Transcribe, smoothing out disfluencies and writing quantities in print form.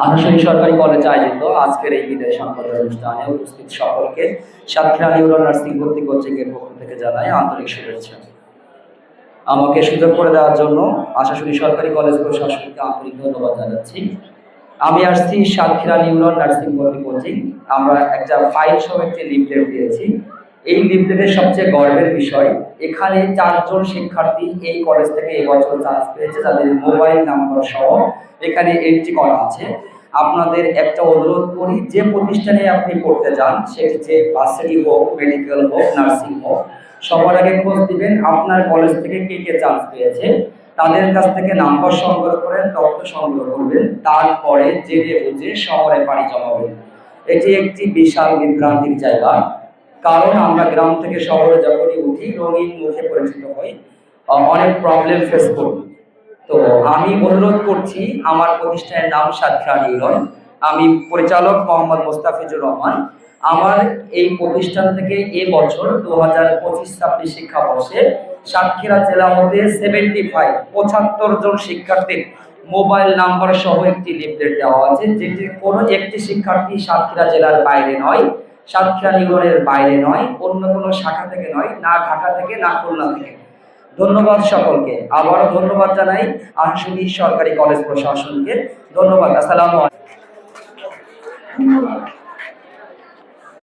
আশাশুনি সরকারি কলেজে আয়োজিত আজকের এই বিদায় সংবাদ অনুষ্ঠানে উপস্থিত সকলকে সাতক্ষীরা নিউরো নার্সিং ভর্তি কোচিংয়ের পক্ষ থেকে জানাই আন্তরিক শুভেচ্ছা। আমাকে সুযোগ করে দেওয়ার জন্য আশাশুনি সরকারি কলেজ প্রশাসনকে আন্তরিক ধন্যবাদ জানাচ্ছি। আমি আসছি সাতক্ষীরা নিউরো নার্সিং ভর্তি কোচিং। আমরা একটা ফাইল সহ একটি লিফলেট দিয়েছি। এই লিফলেটের সবচেয়ে গর্বের বিষয়, এখানে 4 জন শিক্ষার্থী এই কলেজ থেকে এবছর চান্স পেয়েছে, যাদের মোবাইল নাম্বার সহ এখানে এন্ট্রি করা আছে। আপনাদের একটা অনুরোধ করি, যে প্রতিষ্ঠানে আপনি পড়তে যান, সেটি যে ভার্সিটি হোক, মেডিকেল হোক, নার্সিং হোক, সবার আগে খোঁজ দিবেন আপনার কলেজ থেকে কে কে চান্স পেয়েছে। তাদের কাছ থেকে নাম্বার সংগ্রহ করেন, তথ্য সংগ্রহ করবেন, তারপরে জেনে বুঝে শহরে পাড়ি জমাবেন। এটি একটি বিশাল বিভ্রান্তির জায়গা, কারণ আমরা গ্রাম থেকে শহরে যখনই উঠি রঙিন মুখে পরিচিত হই, অনেক প্রবলেম ফেস করি। তো আমি অনুরোধ করছি, আমার প্রতিষ্ঠানের নাম সাতক্ষীরা নিউরো, আমি পরিচালক মোহাম্মদ মোস্তাফিজুর রহমান। আমার এই প্রতিষ্ঠান থেকে এবছর 2025-26 শিক্ষাবর্ষে সাতক্ষীরা জেলা হতে 75 জন শিক্ষার্থীর মোবাইল নাম্বার সহ একটি লিফলেট দেওয়া আছে, যেটি কোনো একটি শিক্ষার্থী সাতক্ষীরা জেলার বাইরে নয়, সাতক্ষীরা নিউরোর বাইরে নয়, অন্য কোনো শাখা থেকে নয়, না ঢাকা থেকে না খুলনা থেকে। ধন্যবাদ সকলকে, আবারও ধন্যবাদ জানাই আশাশুনি সরকারি কলেজ প্রশাসনকে। ধন্যবাদ। আসসালামু আলাইকুম।